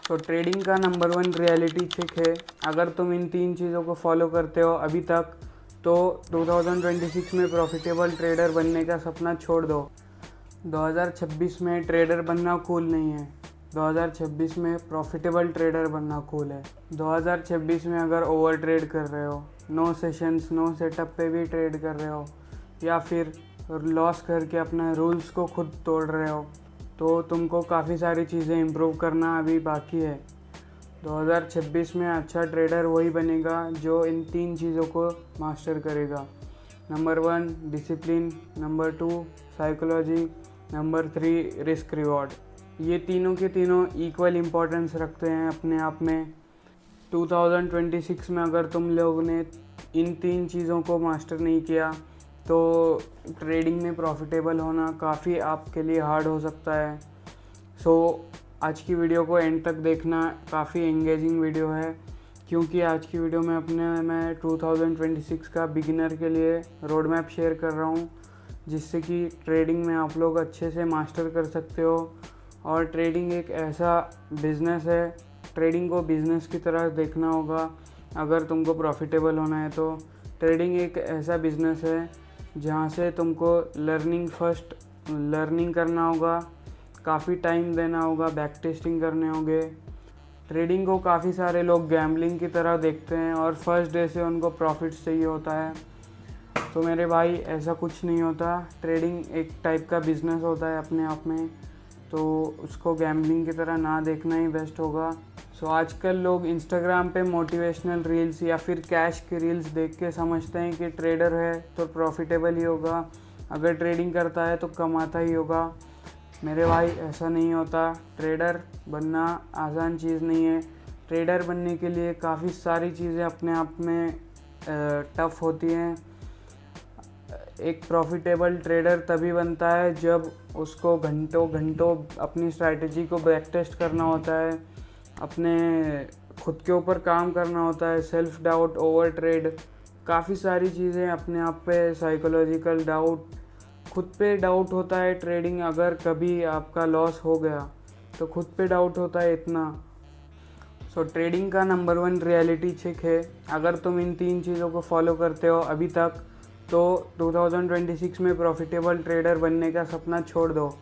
तो ट्रेडिंग का number one reality check है। अगर तुम इन तीन चीज़ों को फॉलो करते हो अभी तक, तो 2026 में प्रॉफिटेबल ट्रेडर बनने का सपना छोड़ दो। 2026 में ट्रेडर बनना कूल नहीं है। 2026 में प्रॉफिटेबल ट्रेडर बनना कूल है। 2026 में अगर ओवर ट्रेड कर रहे हो, नो सेशंस नो सेटअप पे भी ट्रेड कर रहे हो, या फिर लॉस करके अपने रूल्स को खुद तोड़ रहे हो, तो तुमको काफ़ी सारी चीज़ें इम्प्रूव करना अभी बाकी है। 2026 में अच्छा ट्रेडर वही बनेगा जो इन तीन चीज़ों को मास्टर करेगा। Number one discipline, number two psychology, number three risk reward. ये तीनों के तीनों इक्वल इम्पोर्टेंस रखते हैं अपने आप में। 2026 में अगर तुम लोगों ने इन तीन चीज़ों को मास्टर नहीं किया तो ट्रेडिंग में प्रॉफिटेबल होना काफ़ी आपके लिए हार्ड हो सकता है। आज की वीडियो को एंड तक देखना, काफ़ी एंगेजिंग वीडियो है, क्योंकि आज की वीडियो में मैं 2026 का बिगिनर के लिए रोड मैप शेयर कर रहा हूँ, जिससे कि ट्रेडिंग में आप लोग अच्छे से मास्टर कर सकते हो। और ट्रेडिंग एक ऐसा बिज़नेस है, ट्रेडिंग को बिज़नेस की तरह देखना होगा अगर तुमको प्रॉफिटेबल होना है। तो ट्रेडिंग एक ऐसा बिज़नेस है जहाँ से तुमको लर्निंग करना होगा, काफ़ी टाइम देना होगा, बैक टेस्टिंग करने होंगे। ट्रेडिंग को काफ़ी सारे लोग गैम्बलिंग की तरह देखते हैं और फर्स्ट डे से उनको प्रॉफिट्स चाहिए होता है। तो मेरे भाई, ऐसा कुछ नहीं होता। ट्रेडिंग एक टाइप का बिज़नेस होता है अपने आप में, तो उसको गैम्बलिंग की तरह ना देखना ही बेस्ट होगा। आजकल लोग इंस्टाग्राम पे मोटिवेशनल रील्स या फिर कैश की रील्स देख के समझते हैं कि ट्रेडर है तो प्रॉफिटेबल ही होगा, अगर ट्रेडिंग करता है तो कमाता ही होगा। मेरे भाई, ऐसा नहीं होता। ट्रेडर बनना आसान चीज़ नहीं है। ट्रेडर बनने के लिए काफ़ी सारी चीज़ें अपने आप में टफ होती हैं। एक प्रॉफिटेबल ट्रेडर तभी बनता है जब उसको घंटों घंटों अपनी स्ट्रैटेजी को बैक टेस्ट करना होता है, अपने खुद के ऊपर काम करना होता है, सेल्फ डाउट, ओवर ट्रेड, काफ़ी सारी चीज़ें अपने आप पे, साइकोलॉजिकल डाउट, खुद पे डाउट होता है। ट्रेडिंग अगर कभी आपका लॉस हो गया तो खुद पे डाउट होता है इतना। ट्रेडिंग का नंबर वन रियलिटी चेक है। अगर तुम इन तीन चीज़ों को फॉलो करते हो अभी तक, तो 2026 में प्रॉफिटेबल ट्रेडर बनने का सपना छोड़ दो।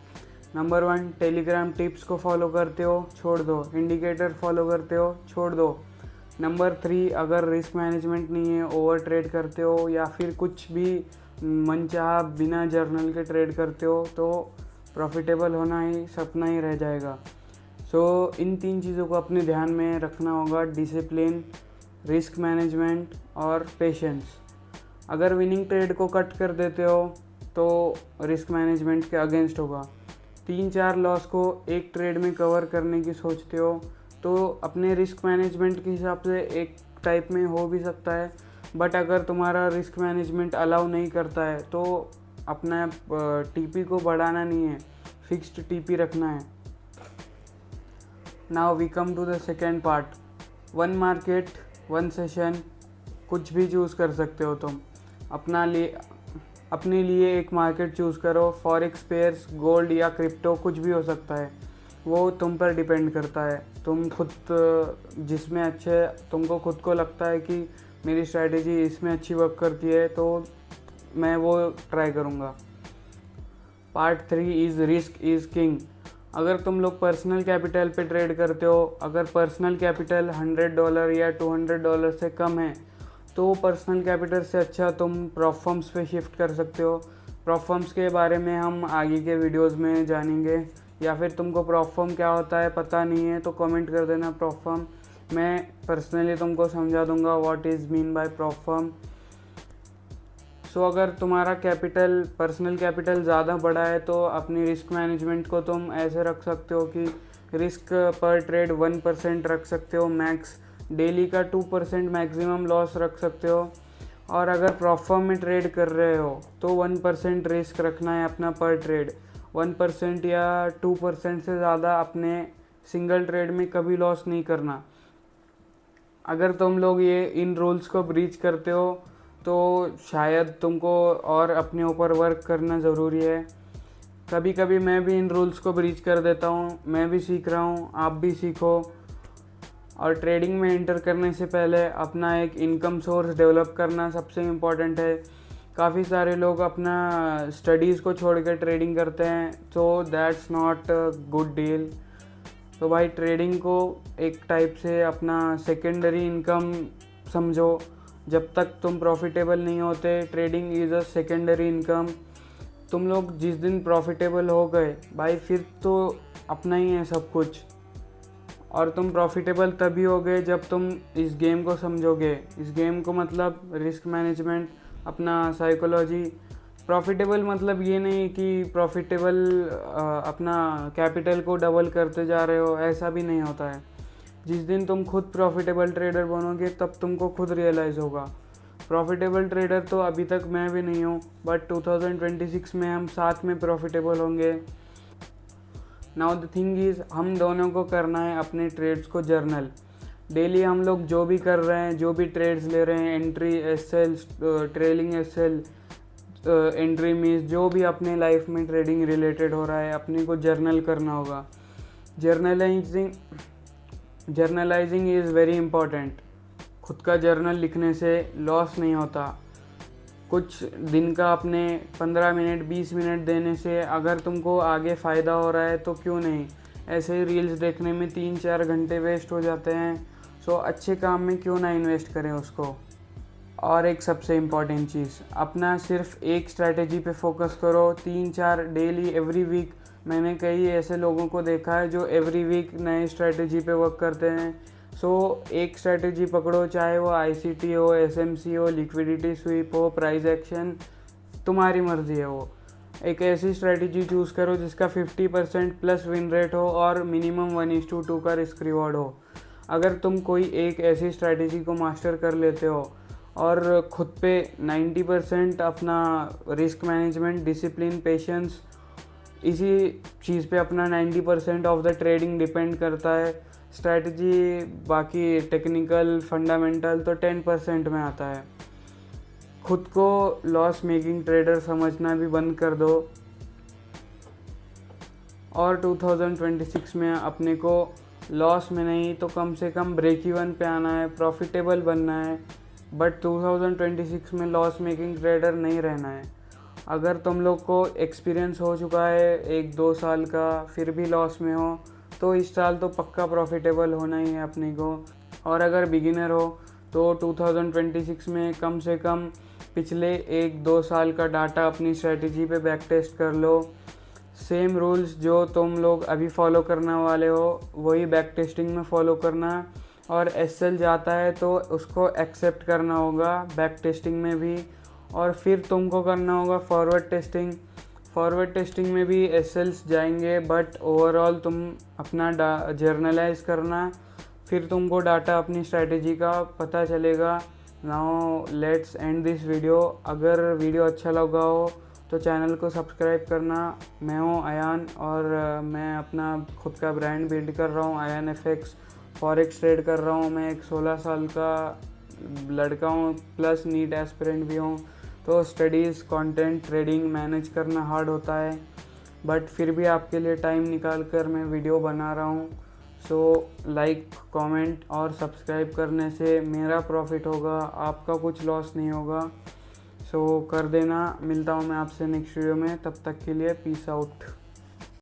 नंबर वन, टेलीग्राम टिप्स को फॉलो करते हो, छोड़ दो। इंडिकेटर फॉलो करते हो, छोड़ दो। नंबर थ्री, अगर रिस्क मैनेजमेंट नहीं है, ओवर ट्रेड करते हो या फिर कुछ भी मनचाहा बिना जर्नल के ट्रेड करते हो, तो प्रॉफिटेबल होना ही सपना ही रह जाएगा। इन तीन चीज़ों को अपने ध्यान में रखना होगा: डिसिप्लिन, रिस्क मैनेजमेंट और पेशेंस। अगर विनिंग ट्रेड को कट कर देते हो तो रिस्क मैनेजमेंट के अगेंस्ट होगा। 3-4 लॉस को एक ट्रेड में कवर करने की सोचते हो तो अपने रिस्क मैनेजमेंट के हिसाब से एक टाइप में हो भी सकता है, बट अगर तुम्हारा रिस्क मैनेजमेंट अलाउ नहीं करता है तो अपना टीपी को बढ़ाना नहीं है, फिक्स्ड टीपी रखना है। Now we come to the second part, one market one session. कुछ भी चूज़ कर सकते हो तुम अपने लिए एक मार्केट चूज़ करो। फॉरेक्स पेयर्स, गोल्ड या क्रिप्टो, कुछ भी हो सकता है, वो तुम पर डिपेंड करता है। तुम खुद जिसमें तुमको खुद को लगता है कि मेरी स्ट्रैटेजी इसमें अच्छी वर्क करती है तो मैं वो ट्राई करूँगा। Part 3 is risk is king. अगर तुम लोग पर्सनल कैपिटल पे ट्रेड करते हो, अगर पर्सनल कैपिटल $100 या $200 से कम है, तो पर्सनल कैपिटल से अच्छा तुम प्रॉप फर्म्स पे शिफ्ट कर सकते हो। प्रॉप फर्म्स के बारे में हम आगे के वीडियोस में जानेंगे, या फिर तुमको प्रॉप फर्म क्या होता है पता नहीं है तो कमेंट कर देना प्रॉप फर्म, मैं पर्सनली तुमको समझा दूंगा what is mean by prop firm. अगर तुम्हारा पर्सनल कैपिटल ज़्यादा बड़ा है तो अपनी रिस्क मैनेजमेंट को तुम ऐसे रख सकते हो कि रिस्क पर ट्रेड 1% रख सकते हो मैक्स, डेली का 2% मैक्सिमम लॉस रख सकते हो। और अगर प्रॉप फर्म में ट्रेड कर रहे हो तो 1% रिस्क रखना है अपना पर ट्रेड। 1% या 2% से ज़्यादा अपने सिंगल ट्रेड में कभी लॉस नहीं करना। अगर तुम लोग इन रूल्स को ब्रीच करते हो तो शायद तुमको और अपने ऊपर वर्क करना ज़रूरी है। कभी कभी मैं भी इन रूल्स को ब्रीच कर देता हूँ, मैं भी सीख रहा हूँ, आप भी सीखो। और ट्रेडिंग में एंटर करने से पहले अपना एक इनकम सोर्स डेवलप करना सबसे इम्पॉर्टेंट है। काफ़ी सारे लोग अपना स्टडीज़ को छोड़ कर ट्रेडिंग करते हैं, so that's not a good deal. तो भाई ट्रेडिंग को एक टाइप से अपना सेकेंडरी इनकम समझो। जब तक तुम प्रॉफिटेबल नहीं होते, trading is a secondary income. तुम लोग जिस दिन प्रॉफिटेबल हो गए भाई, फिर तो अपना ही है सब कुछ। और तुम प्रॉफिटेबल तभी होगे जब तुम इस गेम को समझोगे। इस गेम को मतलब रिस्क मैनेजमेंट, अपना साइकोलॉजी। प्रॉफिटेबल मतलब ये नहीं कि प्रॉफिटेबल अपना कैपिटल को डबल करते जा रहे हो, ऐसा भी नहीं होता है। जिस दिन तुम खुद प्रॉफिटेबल ट्रेडर बनोगे तब तुमको खुद रियलाइज़ होगा। प्रॉफिटेबल ट्रेडर तो अभी तक मैं भी नहीं हूँ, बट 2026 में हम साथ में प्रॉफिटेबल होंगे। नाउ द थिंग इज़, हम दोनों को करना है अपने ट्रेड्स को जर्नल। डेली हम लोग जो भी कर रहे हैं, जो भी ट्रेड्स ले रहे हैं, entry, SL, trailing SL, entry miss, जो भी अपने लाइफ में ट्रेडिंग रिलेटेड हो रहा है, अपने को जर्नल करना होगा। Journalising is very important. खुद का जर्नल लिखने से लॉस नहीं होता। कुछ दिन का अपने 15 मिनट 20 मिनट देने से अगर तुमको आगे फ़ायदा हो रहा है तो क्यों नहीं। ऐसे ही रील्स देखने में 3-4 घंटे वेस्ट हो जाते हैं, सो अच्छे काम में क्यों ना इन्वेस्ट करें उसको। और एक सबसे इम्पॉर्टेंट चीज़, अपना सिर्फ एक स्ट्रैटेजी पे फोकस करो। 3-4 डेली, एवरी वीक। मैंने कई ऐसे लोगों को देखा है जो एवरी वीक नए स्ट्रैटेजी पे वर्क करते हैं। सो एक स्ट्रैटेजी पकड़ो, चाहे वो ICT हो, SMC हो, लिक्विडिटी स्वीप हो, प्राइस एक्शन, तुम्हारी मर्ज़ी है वो। एक ऐसी स्ट्रैटेजी चूज़ करो जिसका 50% प्लस विन रेट हो और मिनिमम 1:2 का रिस्क रिवॉर्ड हो। अगर तुम कोई एक ऐसी स्ट्रैटेजी को मास्टर कर लेते हो और ख़ुद पे 90% अपना रिस्क मैनेजमेंट, डिसिप्लिन, पेशेंस, इसी चीज़ पे अपना 90% ऑफ द ट्रेडिंग डिपेंड करता है। स्ट्रैटेजी, बाकी टेक्निकल, फंडामेंटल तो 10% में आता है। खुद को लॉस मेकिंग ट्रेडर समझना भी बंद कर दो। और 2026 में अपने को लॉस में नहीं तो कम से कम ब्रेक इवन पे आना है, प्रॉफिटेबल बनना है। बट 2026 में लॉस मेकिंग ट्रेडर नहीं रहना है। अगर तुम लोग को एक्सपीरियंस हो चुका है 1-2 साल का, फिर भी लॉस में हो, तो इस साल तो पक्का प्रॉफिटेबल होना ही है अपने को। और अगर बिगिनर हो तो 2026 में कम से कम पिछले 1-2 साल का डाटा अपनी स्ट्रैटेजी पे बैक टेस्ट कर लो। सेम रूल्स जो तुम लोग अभी फॉलो करने वाले हो वही बैक टेस्टिंग में फॉलो करना। और SL जाता है तो उसको एक्सेप्ट करना होगा बैक टेस्टिंग में भी। और फिर तुमको करना होगा फॉरवर्ड टेस्टिंग। फॉरवर्ड टेस्टिंग में भी SLs जाएंगे, बट ओवरऑल तुम अपना जर्नलाइज करना, फिर तुमको डाटा अपनी स्ट्रैटेजी का पता चलेगा। Now let's end this video. अगर वीडियो अच्छा लगा हो तो चैनल को सब्सक्राइब करना। मैं हूँ अयान और मैं अपना खुद का ब्रांड बिल्ड कर रहा हूँ, अयान FX। फॉरेक्स ट्रेड कर रहा हूँ। मैं एक 16 साल का लड़का हूँ, प्लस नीट एस्पिरेंट भी हूँ। तो स्टडीज़, कंटेंट, ट्रेडिंग मैनेज करना हार्ड होता है, बट फिर भी आपके लिए टाइम निकाल कर मैं वीडियो बना रहा हूँ। सो लाइक, कमेंट और सब्सक्राइब करने से मेरा प्रॉफिट होगा, आपका कुछ लॉस नहीं होगा। सो कर देना। मिलता हूँ मैं आपसे नेक्स्ट वीडियो में, तब तक के लिए पीस आउट।